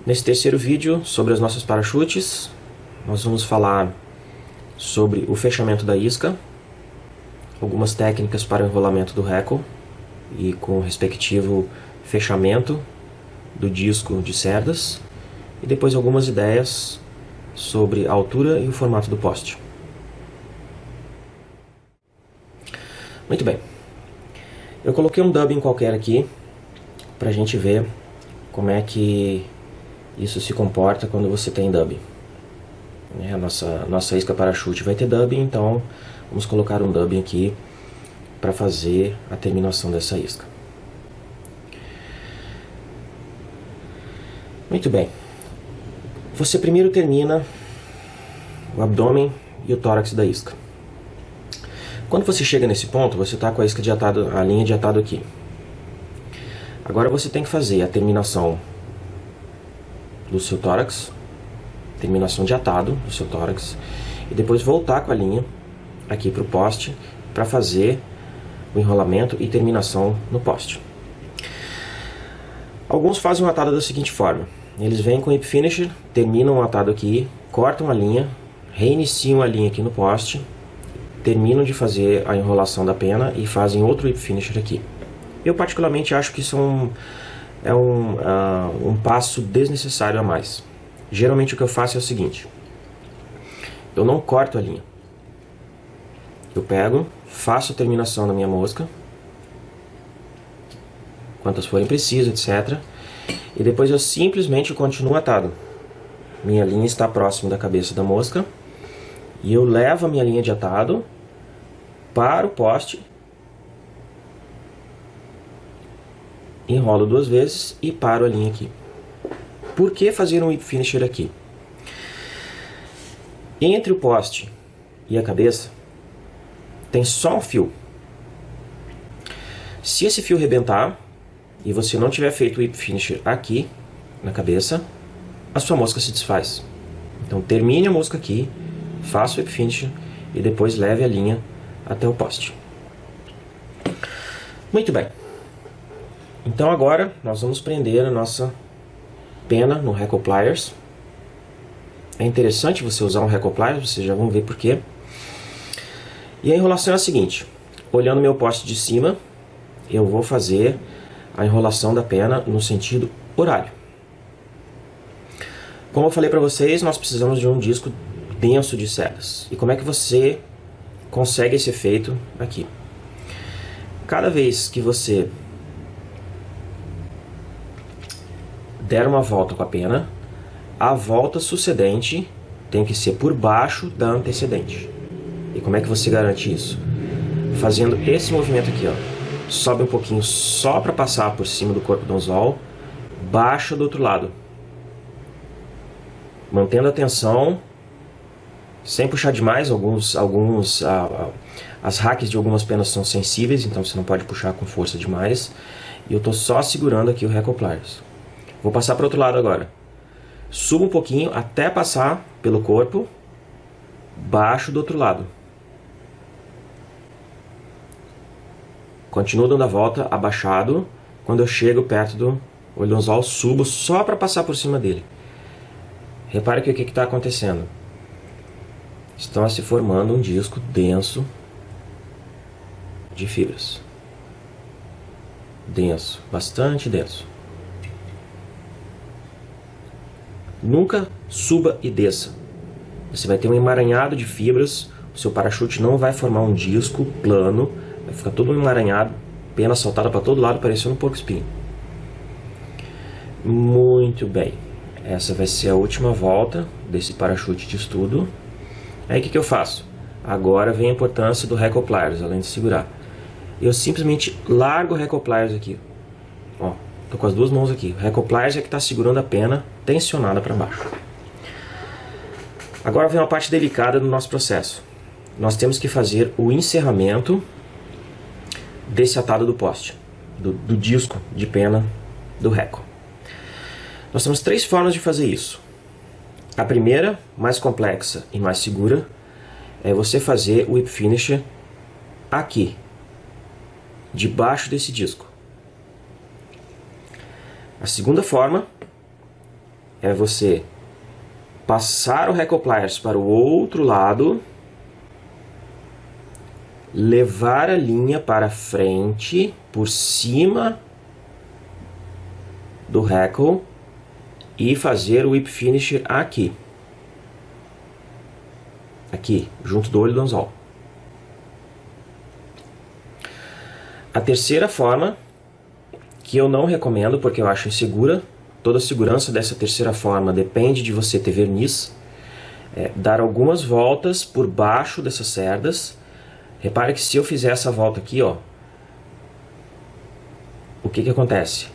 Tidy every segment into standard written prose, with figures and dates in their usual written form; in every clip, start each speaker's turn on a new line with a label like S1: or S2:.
S1: Nesse terceiro vídeo sobre as nossas parachutes, nós vamos falar sobre o fechamento da isca, algumas técnicas para o enrolamento do reco e com o respectivo fechamento do disco de cerdas, e depois algumas ideias sobre a altura e o formato do poste. Muito bem, eu coloquei um dubbing qualquer aqui para a gente ver como é que isso se comporta quando você tem dubbing. A nossa isca parachute vai ter dubbing, então vamos colocar um dubbing aqui para fazer a terminação dessa isca. Muito bem, você primeiro termina o abdômen e o tórax da isca. Quando você chega nesse ponto, você está com a isca de atado, a linha de atado aqui. Agora você tem que fazer a terminação do seu tórax, terminação de atado do seu tórax, e depois voltar com a linha aqui para o poste para fazer o enrolamento e terminação no poste. Alguns fazem o atado da seguinte forma: eles vêm com o whip finisher, terminam o atado aqui, cortam a linha, reiniciam a linha aqui no poste, terminam de fazer a enrolação da pena e fazem outro whip finisher aqui. Eu particularmente acho que isso é um passo desnecessário a mais. Geralmente o que eu faço é o seguinte: eu não corto a linha. Eu pego, faço a terminação da minha mosca, quantas forem precisas, etc. E depois eu simplesmente continuo atado. Minha linha está próxima da cabeça da mosca, e eu levo a minha linha de atado para o poste, enrolo duas vezes e paro a linha aqui. Por que fazer um whip finisher aqui? Entre o poste e a cabeça tem só um fio. Se esse fio rebentar e você não tiver feito o whip finisher aqui na cabeça, a sua mosca se desfaz. Então termine a mosca aqui, faça o whip finisher e depois leve a linha até o poste. Muito bem. Então agora nós vamos prender a nossa pena no Reco Pliers. É interessante você usar um Reco Pliers, vocês já vão ver por quê. E a enrolação é a seguinte: olhando meu poste de cima, eu vou fazer a enrolação da pena no sentido horário. Como eu falei para vocês, nós precisamos de um disco denso de cerdas. E como é que você consegue esse efeito aqui? Cada vez que você der uma volta com a pena, a volta sucedente tem que ser por baixo da antecedente. E como é que você garante isso? Fazendo esse movimento aqui, ó. Sobe um pouquinho só para passar por cima do corpo do anzol, baixa do outro lado. Mantendo a tensão, sem puxar demais. As raques de algumas penas são sensíveis, então você não pode puxar com força demais. E eu estou só segurando aqui o Reco Pliers. Vou passar para o outro lado agora. Subo um pouquinho até passar pelo corpo, baixo do outro lado. Continuo dando a volta abaixado. Quando eu chego perto do olho do anzol, subo só para passar por cima dele. Repare que o que está acontecendo? Está se formando um disco denso de fibras. Denso, bastante denso. Nunca suba e desça. Você vai ter um emaranhado de fibras, o seu parachute não vai formar um disco plano, vai ficar todo emaranhado, pena soltada para todo lado, parecendo um porco-espinho. Muito bem. Essa vai ser a última volta desse parachute de estudo. Aí o que eu faço? Agora vem a importância do Reco Pliers, além de segurar. Eu simplesmente largo o Reco Pliers aqui. Ó, tô com as duas mãos aqui. O Reco Pliers é que está segurando a pena tensionada para baixo. Agora vem uma parte delicada do nosso processo. Nós temos que fazer o encerramento desse atado do poste, do disco de pena do Reco. Nós temos três formas de fazer isso. A primeira, mais complexa e mais segura, é você fazer o whip finisher aqui, debaixo desse disco. A segunda forma é você passar o Reco Pliers para o outro lado, levar a linha para frente, por cima do Reco e fazer o Whip Finisher aqui. Aqui, junto do olho do anzol. A terceira forma, que eu não recomendo porque eu acho insegura, toda a segurança dessa terceira forma depende de você ter verniz, dar algumas voltas por baixo dessas cerdas. Repare que se eu fizer essa volta aqui, ó, o que acontece?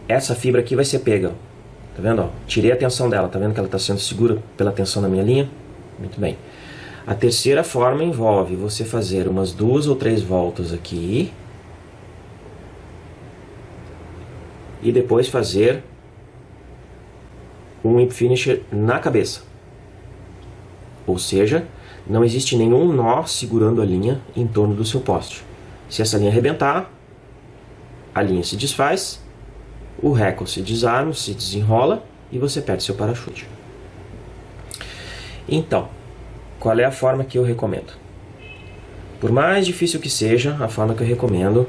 S1: Essa fibra aqui vai ser pega, tá vendo? Ó? Tirei a tensão dela, tá vendo que ela está sendo segura pela tensão da minha linha? Muito bem. A terceira forma envolve você fazer umas 2 ou 3 voltas aqui e depois fazer um Whip Finisher na cabeça. Ou seja, não existe nenhum nó segurando a linha em torno do seu poste. Se essa linha arrebentar, a linha se desfaz, o Reco se desarma, se desenrola e você perde seu parachute. Então, qual é a forma que eu recomendo? Por mais difícil que seja, a forma que eu recomendo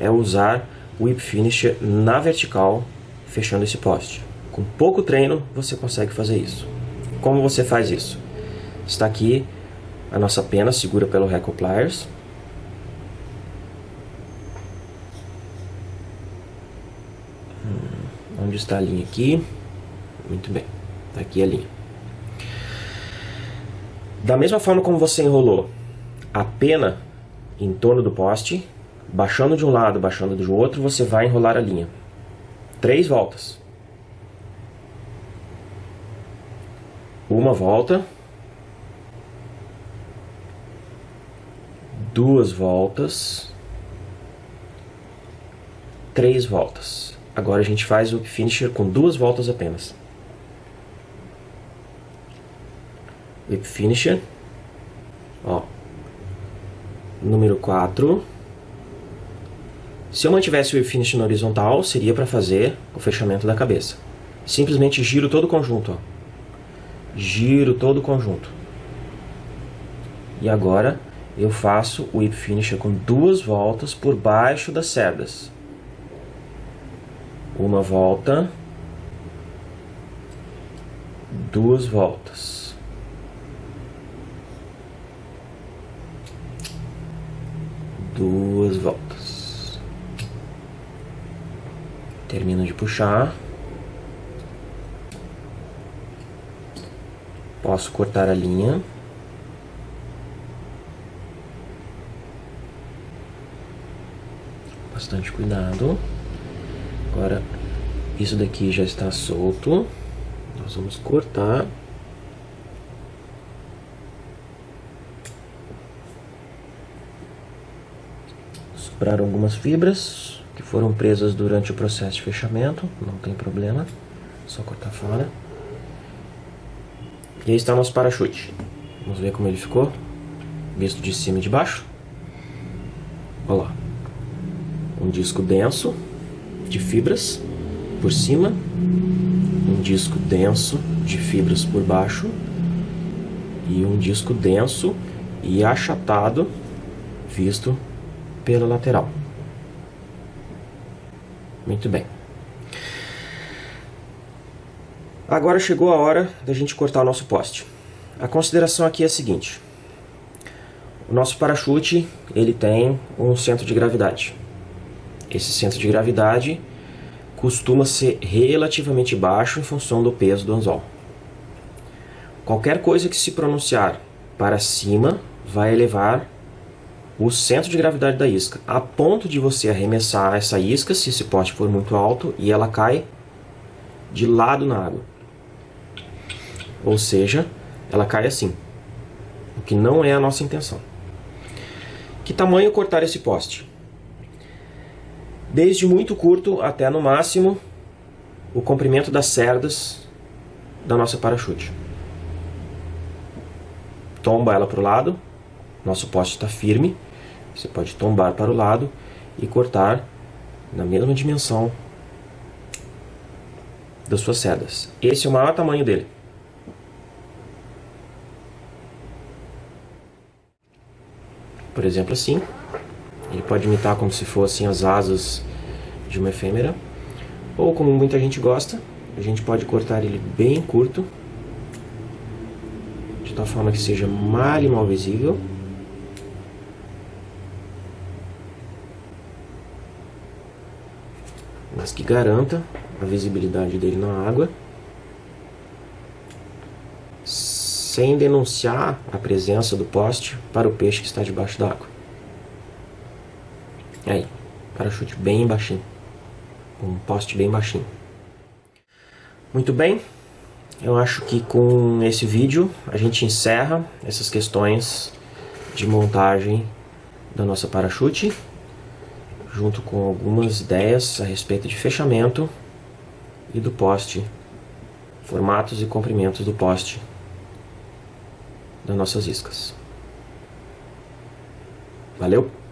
S1: é usar o Whip Finisher na vertical, fechando esse poste. Com pouco treino, você consegue fazer isso. Como você faz isso? Está aqui a nossa pena segura pelo Reco Pliers. Onde está a linha aqui? Muito bem, está aqui a linha. Da mesma forma como você enrolou a pena em torno do poste, baixando de um lado, baixando do outro, você vai enrolar a linha. 3 voltas. Uma volta. 2 voltas. 3 voltas. Agora a gente faz o finisher com 2 voltas apenas. Whip Finisher. Ó. Número 4. Se eu mantivesse o Whip Finisher na horizontal, seria para fazer o fechamento da cabeça. Simplesmente giro todo o conjunto. Ó. Giro todo o conjunto. E agora eu faço o Whip Finisher com 2 voltas por baixo das cerdas. Uma volta. 2 voltas. Duas voltas. Termino de puxar. Posso cortar a linha. Bastante cuidado. Agora, isso daqui já está solto. Nós vamos cortar. Sobraram algumas fibras que foram presas durante o processo de fechamento, não tem problema, só cortar fora. E aí está o nosso parachute. Vamos ver como ele ficou, visto de cima e de baixo. Olha lá, um disco denso de fibras por cima, um disco denso de fibras por baixo e um disco denso e achatado visto pela lateral. Muito bem. Agora chegou a hora da gente cortar o nosso poste. A consideração aqui é a seguinte: o nosso parachute, ele tem um centro de gravidade. Esse centro de gravidade costuma ser relativamente baixo em função do peso do anzol. Qualquer coisa que se pronunciar para cima vai elevar o centro de gravidade da isca, a ponto de você arremessar essa isca, se esse poste for muito alto, e ela cai de lado na água. Ou seja, ela cai assim, o que não é a nossa intenção. Que tamanho cortar esse poste? Desde muito curto até no máximo o comprimento das cerdas da nossa parachute. Tomba ela para o lado, nosso poste está firme. Você pode tombar para o lado e cortar na mesma dimensão das suas sedas. Esse é o maior tamanho dele. Por exemplo, assim. Ele pode imitar como se fossem as asas de uma efêmera. Ou, como muita gente gosta, a gente pode cortar ele bem curto, de tal forma que seja mal e mal visível. Mas que garanta a visibilidade dele na água, sem denunciar a presença do poste para o peixe que está debaixo d'água. Aí, parachute bem baixinho, um poste bem baixinho. Muito bem, eu acho que com esse vídeo a gente encerra essas questões de montagem da nossa parachute, junto com algumas ideias a respeito de fechamento e do poste, formatos e comprimentos do poste das nossas iscas. Valeu!